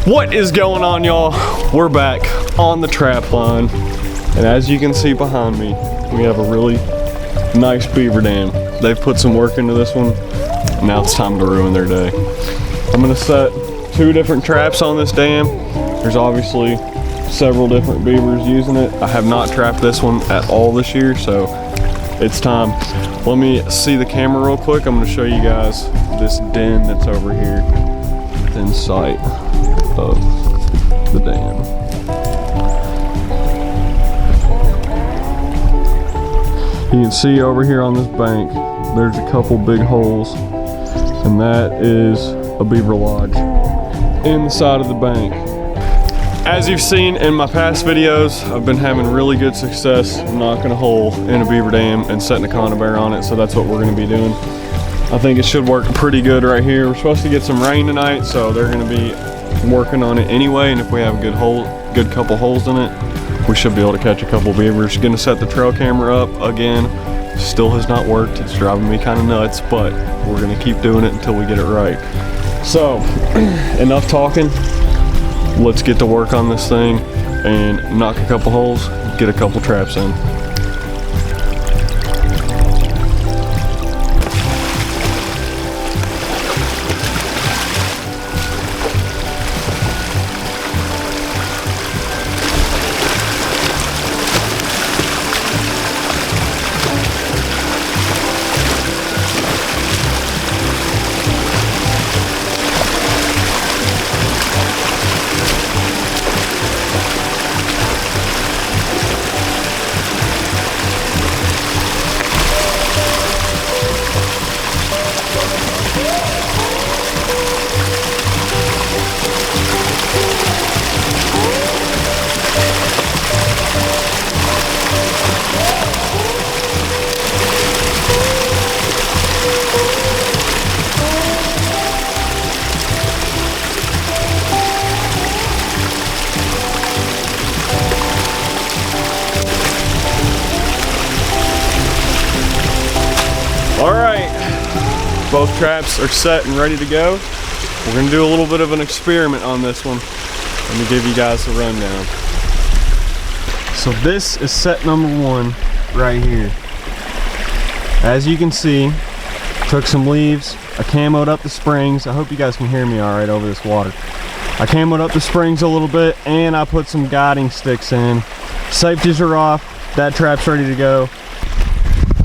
What is going on, y'all? We're back on the trap line, and as you can see behind me, we have a really nice beaver dam. They've put some work into this one. Now it's time to ruin their day. I'm gonna set 2 different traps on this dam. There's obviously several different beavers using it. I have not trapped this one at all this year, so it's time. Let me see the camera real quick. I'm gonna show you guys this den that's over here within sight of the dam. You can see over here on this bank, there's a couple big holes, and that is a beaver lodge in the side of the bank. As you've seen in my past videos, I've been having really good success knocking a hole in a beaver dam and setting a conibear on it, so that's what we're gonna be doing. I think it should work pretty good right here. We're supposed to get some rain tonight, so they're gonna be working on it anyway, and if we have a good couple holes in it, we should be able to catch a couple beavers. Gonna set the trail camera up again. Still has not worked. It's driving me kind of nuts, but we're gonna keep doing it until we get it right. So, enough talking. Let's get to work on this thing and knock a couple holes, get a couple traps in. All right, both traps are set and ready to go. We're gonna do a little bit of an experiment on this one. Let me give you guys a rundown. So this is set number 1 right here. As you can see, took some leaves, I camoed up the springs. I hope you guys can hear me all right over this water. I camoed up the springs a little bit, and I put some guiding sticks in. Safeties are off, that trap's ready to go.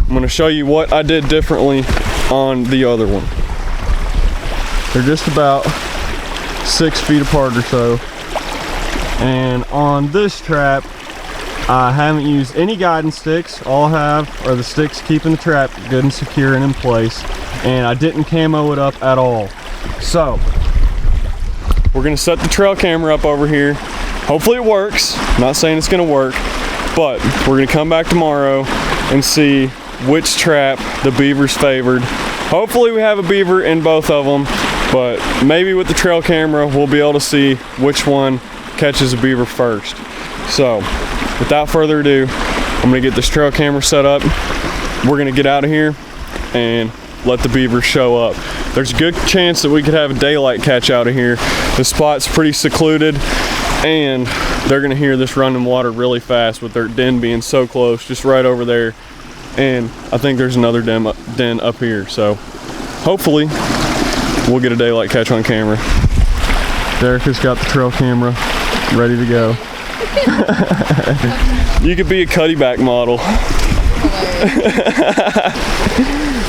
I'm gonna show you what I did differently on the other one. They're just about 6 feet apart or so. And on this trap, I haven't used any guiding sticks. All I have are the sticks keeping the trap good and secure and in place. And I didn't camo it up at all. So, we're gonna set the trail camera up over here. Hopefully it works. I'm not saying it's gonna work, but we're gonna come back tomorrow and see which trap the beavers favored. Hopefully we have a beaver in both of them, but maybe with the trail camera we'll be able to see which one catches a beaver first. So without further ado, I'm gonna get this trail camera set up. We're gonna get out of here and let the beavers show up. There's a good chance that we could have a daylight catch out of here. The spot's pretty secluded, and they're gonna hear this running water really fast with their den being so close, just right over there. And I think there's another den up here, so hopefully we'll get a daylight catch on camera. Derek has got the trail camera ready to go. You could be a cutty back model.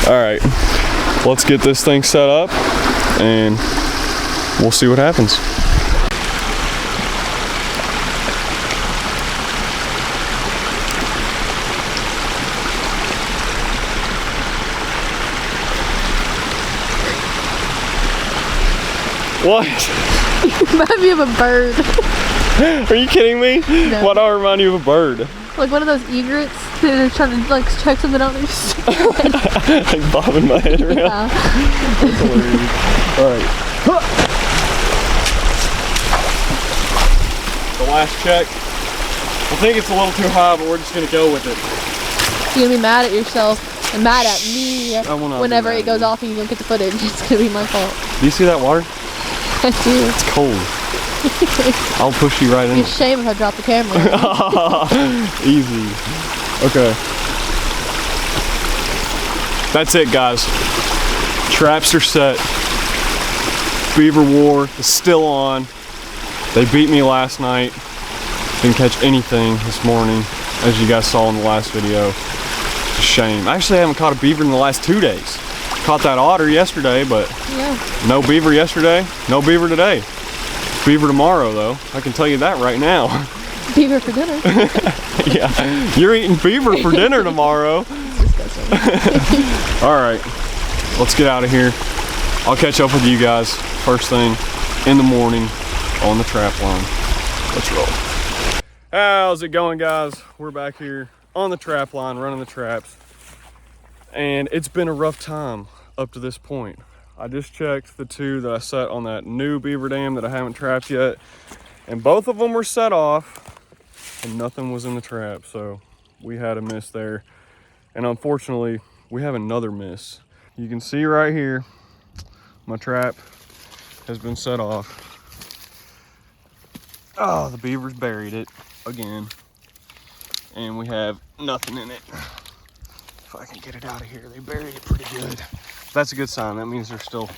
All right, let's get this thing set up and we'll see what happens. What? You remind me of a bird. Are you kidding me? No. Why do I remind you of a bird? Like one of those egrets that are trying to like check something out. Like bobbing my head around. Yeah. That's hilarious. Alright. The last check. I think it's a little too high, but we're just gonna go with it. You're gonna be mad at yourself and mad at me whenever it goes off and you don't get the footage. It's gonna be my fault. Do you see that water? I do. It's cold. I'll push you right in. It's a shame if I drop the camera. Easy. Okay. That's it, guys. Traps are set. Beaver War is still on. They beat me last night. Didn't catch anything this morning, as you guys saw in the last video. It's a shame. Actually, I haven't caught a beaver in the last 2 days. Caught that otter yesterday, but no beaver yesterday, no beaver today. Beaver tomorrow, though. I can tell you that right now. Beaver for dinner. Yeah, you're eating beaver for dinner tomorrow. It's disgusting. All right, let's get out of here. I'll catch up with you guys first thing in the morning on the trap line. Let's roll. How's it going, guys? We're back here on the trap line, running the traps. And it's been a rough time up to this point. I just checked the 2 that I set on that new beaver dam that I haven't trapped yet. And both of them were set off and nothing was in the trap. So we had a miss there. And unfortunately, we have another miss. You can see right here, my trap has been set off. Oh, the beaver's buried it again. And we have nothing in it. If I can get it out of here, they buried it pretty good. That's a good sign. That means they're still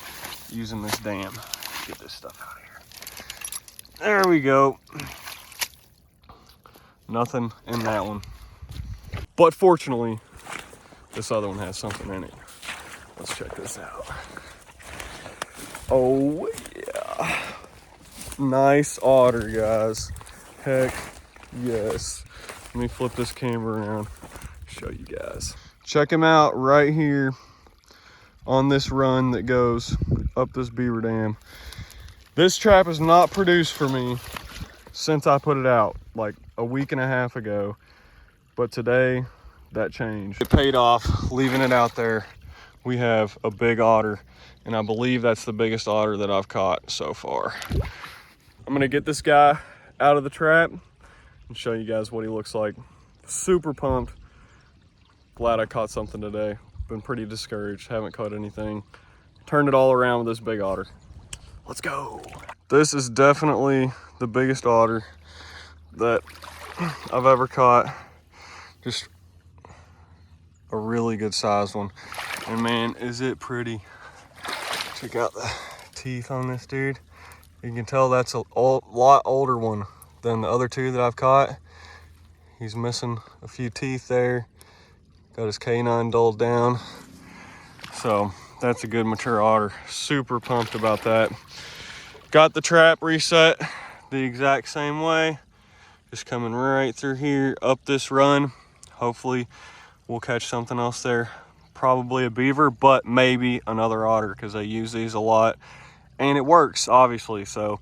using this dam. Get this stuff out of here. There we go. Nothing in that one. But fortunately, this other one has something in it. Let's check this out. Oh yeah. Nice otter, guys. Heck yes. Let me flip this camera around, show you guys. Check him out right here on this run that goes up this beaver dam. This trap has not produced for me since I put it out like a week and a half ago, but today that changed. It paid off leaving it out there. We have a big otter, and I believe that's the biggest otter that I've caught so far. I'm gonna get this guy out of the trap and show you guys what he looks like. Super pumped. Glad I caught something today. Been pretty discouraged, haven't caught anything. Turned it all around with this big otter. Let's go. This is definitely the biggest otter that I've ever caught. Just a really good sized one. And man, is it pretty. Check out the teeth on this dude. You can tell that's a lot older one than the other 2 that I've caught. He's missing a few teeth there. Got his canine dulled down. So that's a good mature otter. Super pumped about that. Got the trap reset the exact same way. Just coming right through here, up this run. Hopefully we'll catch something else there. Probably a beaver, but maybe another otter because I use these a lot. And it works, obviously. So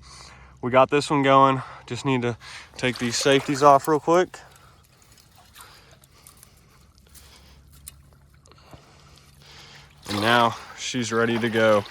we got this one going. Just need to take these safeties off real quick. And now she's ready to go.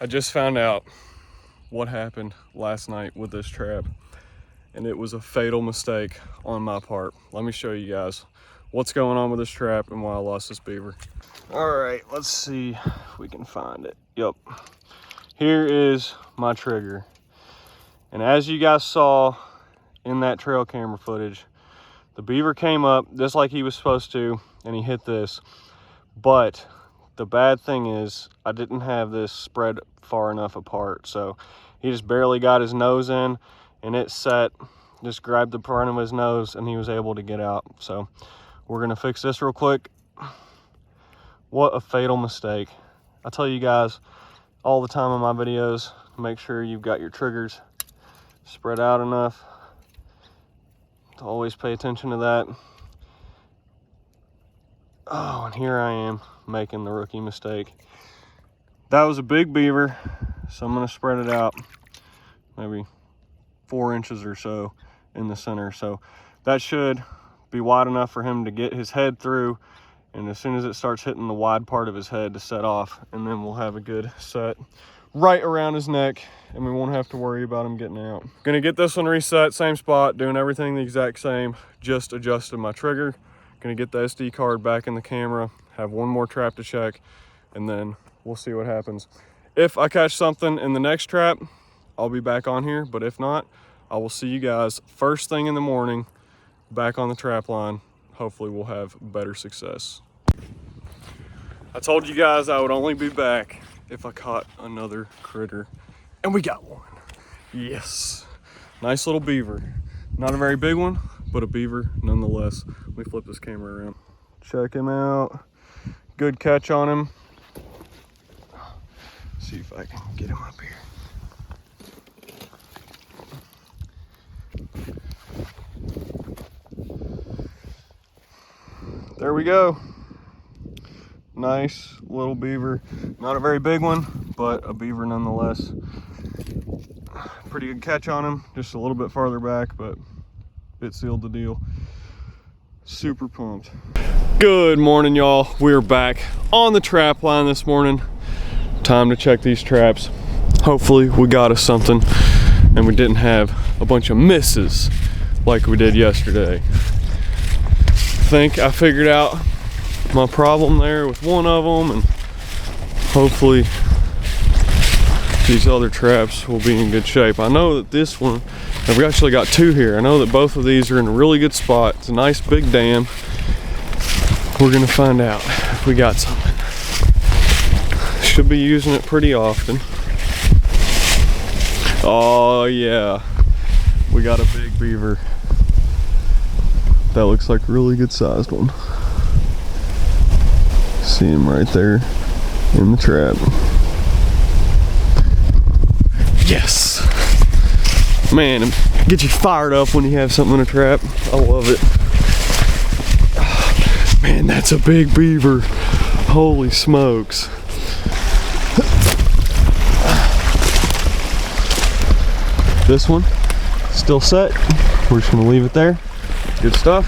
I just found out what happened last night with this trap, and it was a fatal mistake on my part. Let me show you guys what's going on with this trap and why I lost this beaver. All right, let's see if we can find it. Yep, here is my trigger. And as you guys saw in that trail camera footage, the beaver came up just like he was supposed to, and he hit this. But the bad thing is I didn't have this spread far enough apart, so he just barely got his nose in, and it set, just grabbed the front of his nose, and he was able to get out. So we're gonna fix this real quick. What a fatal mistake. I tell you guys all the time in my videos, make sure you've got your triggers spread out enough to always pay attention to that. Oh, and here I am making the rookie mistake. That was a big beaver, so I'm gonna spread it out maybe 4 inches or so in the center. So that should be wide enough for him to get his head through, and as soon as it starts hitting the wide part of his head to set off, and then we'll have a good set right around his neck, and we won't have to worry about him getting out. Gonna get this one reset, same spot, doing everything the exact same, just adjusted my trigger. Gonna get the SD card back in the camera, have one more trap to check, and then we'll see what happens. If I catch something in the next trap, I'll be back on here, but if not, I will see you guys first thing in the morning back on the trap line. Hopefully we'll have better success. I told you guys I would only be back if I caught another critter, and we got one. Yes, nice little beaver. Not a very big one, but a beaver nonetheless. Let me flip this camera around. Check him out. Good catch on him. See if I can get him up here. There we go. Nice little beaver. Not a very big one, but a beaver nonetheless. Pretty good catch on him. Just a little bit farther back, but it sealed the deal. Super pumped. Good morning, y'all. We're back on the trap line this morning. Time to check these traps. Hopefully we got us something and we didn't have a bunch of misses like we did yesterday. I think I figured out my problem there with one of them, and hopefully these other traps will be in good shape. I know that this one, and we actually got two here. I know that both of these are in a really good spot. It's a nice big dam. We're gonna find out if we got something. Should be using it pretty often. Oh yeah, we got a big beaver. That looks like a really good sized one. See him right there in the trap. Yes! Man, get you fired up when you have something in a trap. I love it. Man, that's a big beaver. Holy smokes. This one, still set. We're just gonna leave it there. Good stuff.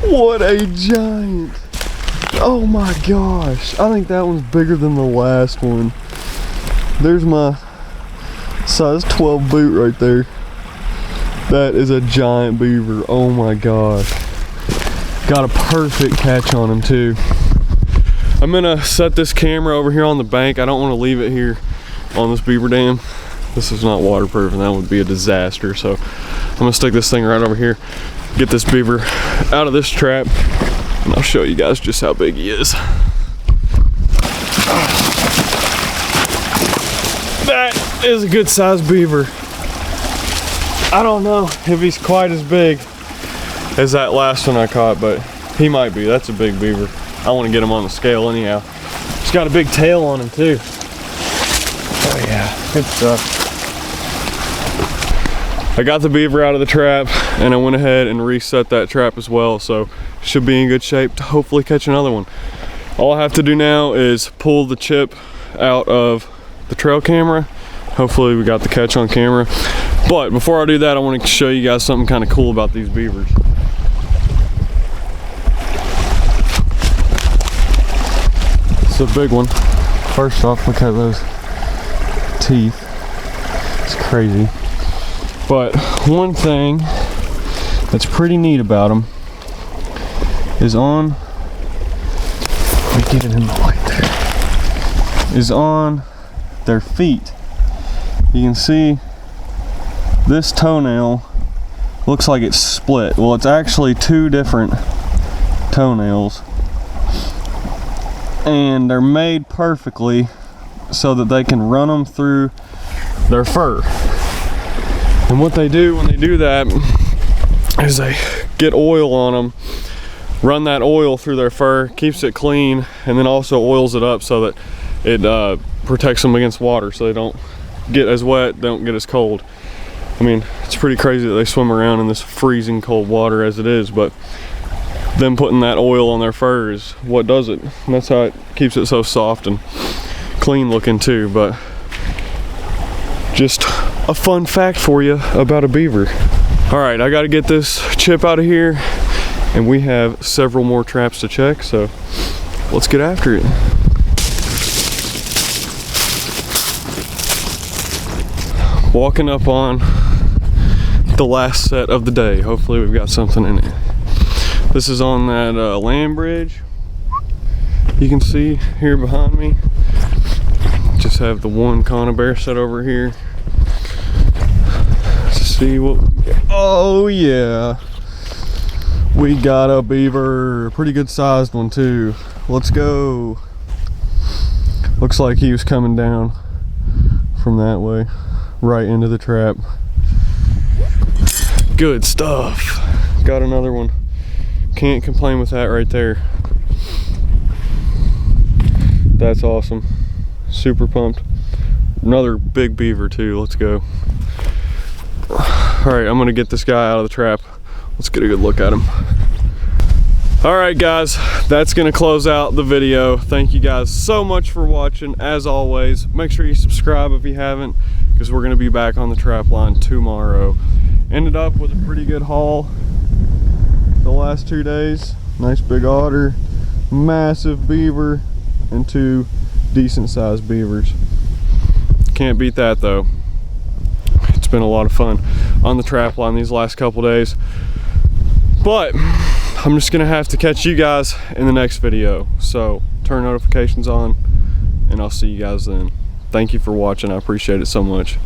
What a giant. Oh my gosh. I think that one's bigger than the last one. There's my size 12 boot right there. That is a giant beaver. Oh my gosh. Got a perfect catch on him too. I'm gonna set this camera over here on the bank. I don't want to leave it here on this beaver dam. This is not waterproof and that would be a disaster. So I'm gonna stick this thing right over here, get this beaver out of this trap, and I'll show you guys just how big he is. That is a good sized beaver. I don't know if he's quite as big as that last one I caught, but he might be. That's a big beaver. I want to get him on the scale anyhow. He's got a big tail on him too. Oh yeah, good stuff. I got the beaver out of the trap and I went ahead and reset that trap as well, so should be in good shape to hopefully catch another one. All I have to do now is pull the chip out of the trail camera. Hopefully we got the catch on camera. But before I do that, I want to show you guys something kind of cool about these beavers. It's a big one. First off, look at those teeth. It's crazy. But one thing that's pretty neat about them is on, let me get it in the light there, is on their feet. You can see this toenail looks like it's split. Well, it's actually two different toenails, and they're made perfectly so that they can run them through their fur. And what they do when they do that is they get oil on them, run that oil through their fur, keeps it clean, and then also oils it up so that it protects them against water, so they don't get as wet, don't get as cold. I mean, it's pretty crazy that they swim around in this freezing cold water as it is, but them putting that oil on their fur is what does it. And that's how it keeps it so soft and clean looking too. But just a fun fact for you about a beaver. All right, I got to get this chip out of here, and we have several more traps to check, so let's get after it. Walking up on the last set of the day. Hopefully we've got something in it. This is on that land bridge. You can see here behind me. Just have the one Conibear set over here. Let's see what we got. Oh yeah, we got a beaver, a pretty good sized one too. Let's go. Looks like he was coming down from that way, right into the trap. Good stuff. Got another one. Can't complain with that right there. That's awesome. Super pumped. Another big beaver too. Let's go. All right, I'm gonna get this guy out of the trap. Let's get a good look at him. All right guys, that's gonna close out the video. Thank you guys so much for watching. As always, make sure you subscribe if you haven't, because we're gonna be back on the trap line tomorrow. Ended up with a pretty good haul the last 2 days. Nice big otter, massive beaver, and 2 decent sized beavers. Can't beat that though. It's been a lot of fun on the trap line these last couple days. But I'm just gonna have to catch you guys in the next video. So turn notifications on, and I'll see you guys then. Thank you for watching. I appreciate it so much.